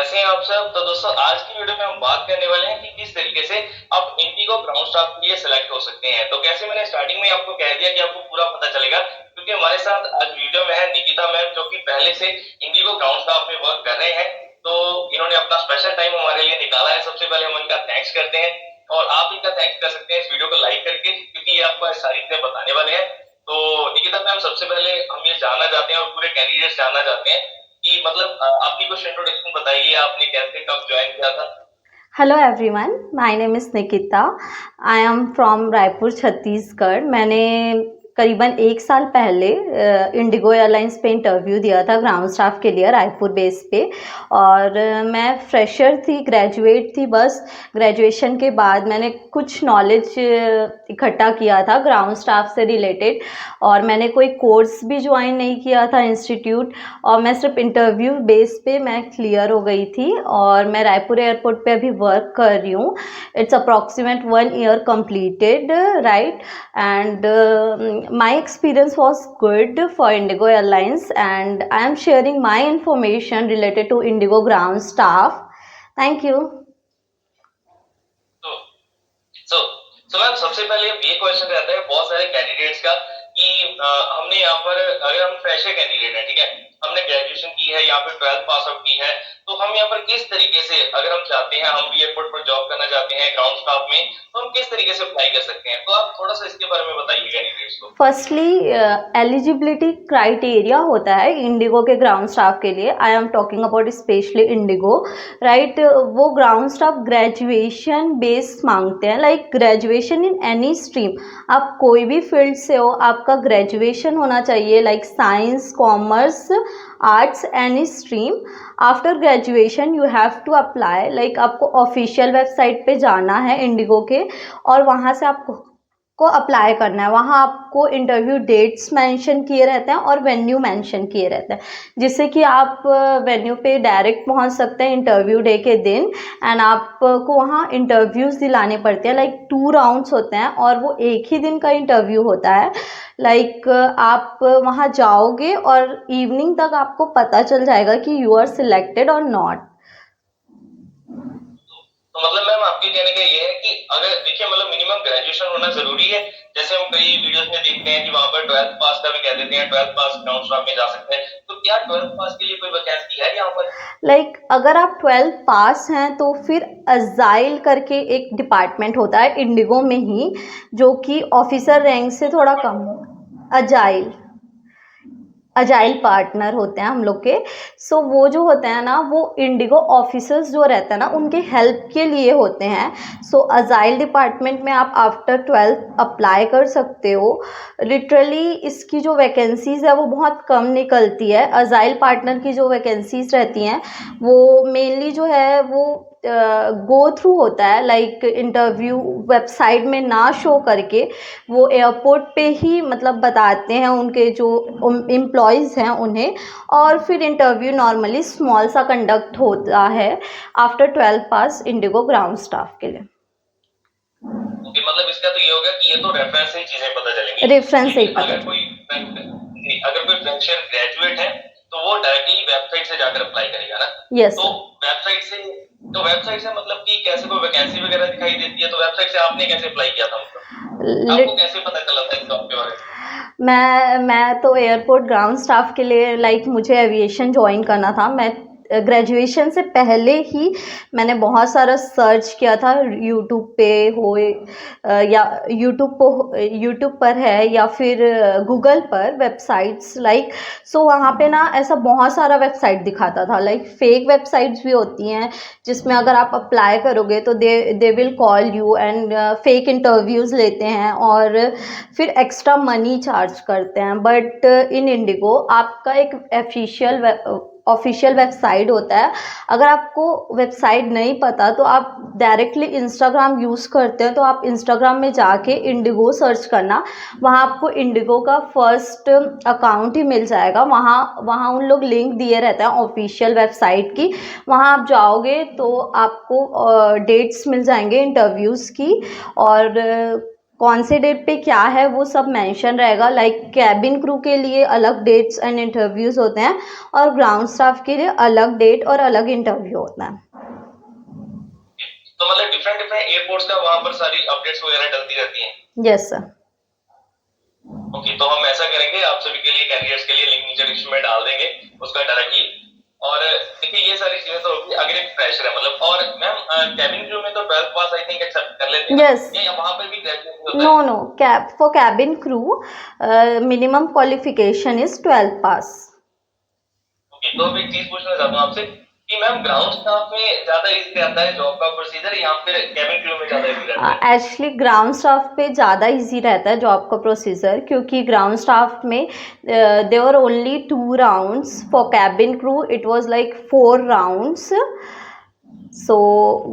कैसे हैं आप सब। तो दोस्तों आज की वीडियो में हम बात करने वाले हैं कि किस तरीके से आप इंडिगो ग्राउंड स्टाफ के लिए सिलेक्ट हो सकते हैं। तो कैसे मैंने स्टार्टिंग में आपको कह दिया कि आपको पूरा पता चलेगा, क्योंकि हमारे साथ आज वीडियो में है निकिता मैम, जो कि पहले से इंडिगो ग्राउंड स्टाफ में वर्क कर रहे हैं। तो इन्होंने अपना स्पेशल टाइम हमारे लिए निकाला है। सबसे पहले हम उनका थैंक्स करते हैं और आप इनका थैंक्स कर सकते हैं इस वीडियो को लाइक करके, क्योंकि ये आपको सारी चीजें बताने वाले हैं। तो निकिता मैम, सबसे पहले हम ये जानना चाहते हैं और पूरे कैंडिडेट्स जानना चाहते हैं कि मतलब अपनी कुछ इंट्रोडक्शन बताइए, आपने कैसे कब ज्वाइन किया था। Hello everyone, my name is Nikita. I am from Raipur, Chhattisgarh. मैंने करीबन 1 साल पहले इंडिगो एयरलाइंस पे इंटरव्यू दिया था ग्राउंड स्टाफ के लिए, रायपुर बेस पे। और मैं फ्रेशर थी, ग्रेजुएट थी। बस ग्रेजुएशन के बाद मैंने कुछ नॉलेज इकट्ठा किया था ग्राउंड स्टाफ से रिलेटेड, और मैंने कोई कोर्स भी ज्वाइन नहीं किया था इंस्टीट्यूट। और मैं सिर्फ इंटरव्यू बेस पे मैं क्लियर हो गई थी, और मैं रायपुर एयरपोर्ट पे अभी वर्क कर रही हूँ। It's approximate 1 year completed, right? And my experience was good for Indigo Airlines, and I am sharing my information related to Indigo ground staff. Thank you. तो सो मैम, सबसे पहले ये क्वेश्चन रहता है बहुत सारे कैंडिडेट्स का कि हमने यहाँ पर, अगर हम फ्रेशर कैंडिडेट है, ठीक है, हमने ग्रेजुएशन की है या फिर 12th पास आउट की है, तो हम यहाँ पर किस तरीके से, अगर हम चाहते हैं, हम भी एयरपोर्ट पर जॉब करना चाहते हैं ग्राउंड स्टाफ में, तो हम किस तरीके से अप्लाई कर सकते हैं। तो आप थोड़ा सा इसके बारे में बताइए कैंडिडेट्स को। फर्स्टली, एलिजिबिलिटी क्राइटेरिया होता है इंडिगो के ग्राउंड स्टाफ के लिए। I am talking about specially Indigo, right? वो ग्राउंड स्टाफ ग्रेजुएशन बेस मांगते हैं, like graduation in any stream. आप कोई भी फील्ड से हो, आपका ग्रेजुएशन होना चाहिए, like science, commerce, arts, any stream. After graduation you have to apply, like आपको ऑफिशियल वेबसाइट पे जाना है इंडिगो के, और वहाँ से आपको अप्लाई करना है। वहाँ आपको इंटरव्यू डेट्स मेंशन किए रहते हैं और वेन्यू मेंशन किए रहते हैं, जिससे कि आप वेन्यू पे डायरेक्ट पहुँच सकते हैं इंटरव्यू डे के दिन। एंड आपको वहाँ इंटरव्यूज़ दिलाने पड़ते हैं, लाइक 2 राउंड्स होते हैं, और वो एक ही दिन का इंटरव्यू होता है। लाइक आप वहाँ जाओगे और इवनिंग तक आपको पता चल जाएगा कि यू आर सिलेक्टेड और नॉट। तो मतलब मैम, आपके कहने का ये है कि अगर देखिए, मतलब मिनिमम ग्रेजुएशन होना जरूरी है। जैसे हम कई वीडियोस में देखते हैं कि वहां पर 12th पास का भी कह देते हैं, 12th पास ग्राउंड स्टाफ में जा सकते हैं। तो क्या 12th पास के लिए कोई वैकेंसी है यहाँ पर? लाइक अगर आप 12th पास हैं तो फिर अजाइल करके एक डिपार्टमेंट होता है इंडिगो में ही, जो कि ऑफिसर रैंक से थोड़ा कम हो। अजाइल पार्टनर होते हैं हम लोग के। सो वो जो होते हैं ना, वो इंडिगो ऑफिसर्स जो रहते हैं ना, उनके हेल्प के लिए होते हैं। सो अजाइल डिपार्टमेंट में आप आफ्टर 12th अप्लाई कर सकते हो। लिटरली इसकी जो वैकेंसीज़ है वो बहुत कम निकलती है। अजाइल पार्टनर की जो वैकेंसीज रहती हैं वो मेनली जो है वो गो थ्रू होता है, लाइक इंटरव्यू वेबसाइट में ना शो करके वो एयरपोर्ट पे ही मतलब बताते हैं उनके जो एम्प्लॉयज़ हैं उन्हें, और फिर इंटरव्यू नॉर्मली स्मॉल सा कंडक्ट होता है आफ्टर 12th पास इंडिगो ग्राउंड स्टाफ के लिए। ओके, मतलब इसका तो ये होगा कि ये तो रेफरेंस से ही चीजें पता चलेंगी। रेफरेंस से ही पता अगर कोई फ्रेशर ग्रेजुएट है तो वो डायरेक्टली वेबसाइट से जाकर अप्लाई करेगा ना। यस। तो वेबसाइट से मतलब कि कैसे कोई वैकेंसी वगैरह दिखाई देती है, तो वेबसाइट से आपने कैसे अप्लाई किया था, मतलब आपको कैसे पता चला था इस जॉब के बारे में? मैं तो एयरपोर्ट ग्राउंड स्टाफ के लिए, लाइक मुझे एविएशन ज्वाइन करना था। मैं ग्रेजुएशन से पहले ही मैंने बहुत सारा सर्च किया था, यूट्यूब पे हो या यूट्यूब पर है या फिर गूगल पर वेबसाइट्स, लाइक सो वहाँ पे ना ऐसा बहुत सारा वेबसाइट दिखाता था। लाइक फेक वेबसाइट्स भी होती हैं जिसमें अगर आप अप्लाई करोगे तो they will call you and fake interviews लेते हैं और फिर एक्स्ट्रा मनी चार्ज करते हैं। बट इन इंडिगो आपका एक ऑफिशियल वेबसाइट होता है। अगर आपको वेबसाइट नहीं पता तो आप डायरेक्टली इंस्टाग्राम यूज़ करते हैं तो आप इंस्टाग्राम में जाके इंडिगो सर्च करना, वहाँ आपको इंडिगो का फर्स्ट अकाउंट ही मिल जाएगा। वहाँ उन लोग लिंक दिए रहते हैं ऑफिशियल वेबसाइट की। वहाँ आप जाओगे तो आपको डेट्स मिल जाएंगे इंटरव्यूज़ की, और कौन से डेट पे क्या है वो सब मेंशन रहेगा। लाइक कैबिन क्रू के लिए अलग डेट्स एंड इंटरव्यूज होते हैं और ग्राउंड स्टाफ के लिए अलग डेट और अलग इंटरव्यू होता है। तो मतलब डिफरेंट डिफरेंट एयरपोर्ट्स का वहां पर सारी अपडेट्स वगैरह डलती रहती हैं। Yes sir. ओके, तो हम ऐसा करेंगे, आप सभी के लिए कैंडिडेट्स के लिए लिंक नीचे डिस्क्रिप्शन में डाल देंगे उसका डायरेक्टली। और देखिए ये सारी चीजें तो होगी अगर एक फ्रेशर है मतलब। और मैम कैबिन क्रू में तो 12th pass I think accept कर लेते हैं। यस। या वहां पर भी ग्रेजुएशन होता है? No no, for cabin crew minimum qualification is 12th पास। ओके, तो अब एक चीज पूछना चाहता हूँ आपसे कि मैम ग्राउंड स्टाफ में ज्यादा इजी रहता है जॉब का प्रोसीजर या फिर कैबिन क्रू में ज्यादा इजी रहता है? एक्चुअली ग्राउंड स्टाफ पे ज़्यादा इजी रहता है जॉब का प्रोसीजर, क्योंकि ग्राउंड स्टाफ में there were only 2 rounds. For cabin crew it was like 4 rounds. So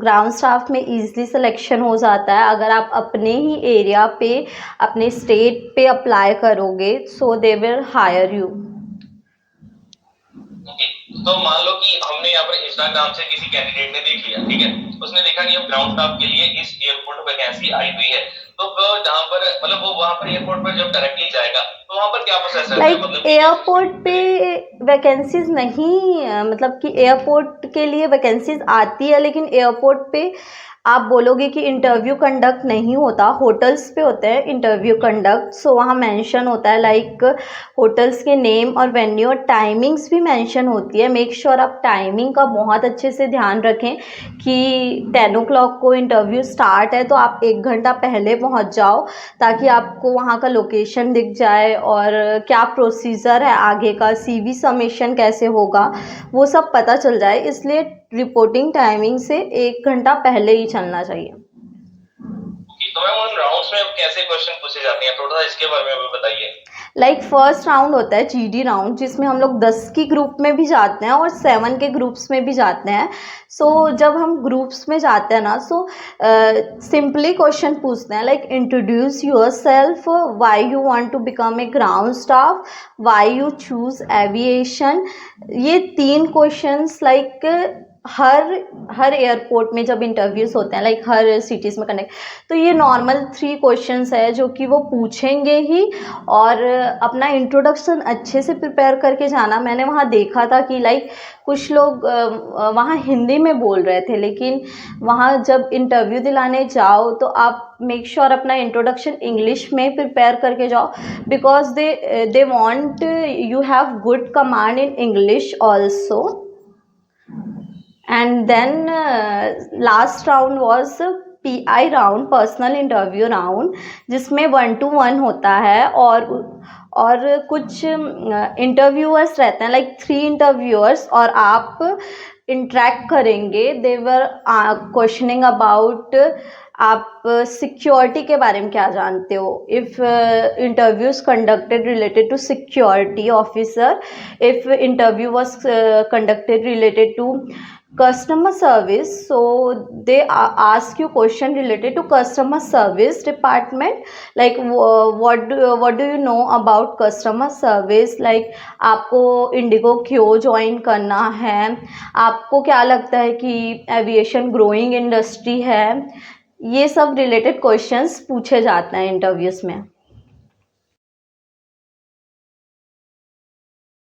ground staff में ईजिली सिलेक्शन हो जाता है अगर आप अपने ही एरिया पे अपने स्टेट पे अप्लाई करोगे, सो दे विल हायर यू। तो मान लो कि हमने यहाँ पर इंस्टाग्राम से किसी कैंडिडेट ने देख लिया, ठीक है, उसने देखा कि अब ग्राउंड स्टाफ के लिए इस एयरपोर्ट पर वैकेंसी आई हुई है, तो जहाँ पर मतलब वो वहां पर एयरपोर्ट पर जब डायरेक्टली जाएगा तो वहां पर क्या प्रोसेस है? लाइक एयरपोर्ट पे वैकेंसीज नहीं, मतलब कि एयरपोर्ट के लिए वैकेंसीज आती है लेकिन एयरपोर्ट पे आप बोलोगे कि इंटरव्यू कंडक्ट नहीं होता, होटल्स पे होते हैं इंटरव्यू कंडक्ट। सो वहाँ मेंशन होता है लाइक होटल्स के नेम और वेन्यू और टाइमिंग्स भी मेंशन होती है। मेक श्योर आप टाइमिंग का बहुत अच्छे से ध्यान रखें कि 10 o'clock को इंटरव्यू स्टार्ट है तो आप 1 घंटा पहले पहुँच जाओ ताकि आपको वहाँ का लोकेशन दिख जाए और क्या प्रोसीजर है आगे का, CV सबमिशन कैसे होगा वो सब पता चल जाए। इसलिए रिपोर्टिंग टाइमिंग से 1 घंटा पहले ही चलना चाहिए। तो मैम उन राउंड्स में अब कैसे क्वेश्चन पूछे जाते हैं, थोड़ा सा इसके बारे में भी बताइए। लाइक फर्स्ट राउंड होता है GD राउंड, जिसमें हम लोग 10 की ग्रुप में भी जाते हैं और 7 के ग्रुप्स में भी जाते हैं। सो जब हम ग्रुप्स में जाते हैं ना, सो सिंपली क्वेश्चन पूछते हैं like introduce yourself, why you want to become a ground staff, why you choose aviation. ये 3 क्वेश्चंस लाइक हर एयरपोर्ट में जब इंटरव्यूज़ होते हैं लाइक हर सिटीज़ में कनेक्ट, तो ये नॉर्मल 3 क्वेश्चंस है जो कि वो पूछेंगे ही। और अपना इंट्रोडक्शन अच्छे से प्रिपेयर करके जाना। मैंने वहाँ देखा था कि लाइक कुछ लोग वहाँ हिंदी में बोल रहे थे, लेकिन वहाँ जब इंटरव्यू दिलाने जाओ तो आप मेक श्योर अपना इंट्रोडक्शन इंग्लिश में प्रिपेयर करके जाओ, because they want you have good command in English also. And then last round was PI round, personal interview round, जिसमें 1-to-1 होता है और कुछ इंटरव्यूअर्स रहते हैं लाइक 3 इंटरव्यूअर्स और आप इंटरेक्ट करेंगे। दे वर क्वेश्चनिंग अबाउट आप सिक्योरिटी के बारे में क्या जानते हो, if interviews conducted related to security officer, if interview was conducted related to customer service, so they ask you question related to customer service department, like what do you know about customer service, like आपको Indigo क्यों join करना है, आपको क्या लगता है कि aviation growing industry है। ये सब रिलेटेड क्वेश्चंस पूछे जाते हैं इंटरव्यूज़ में।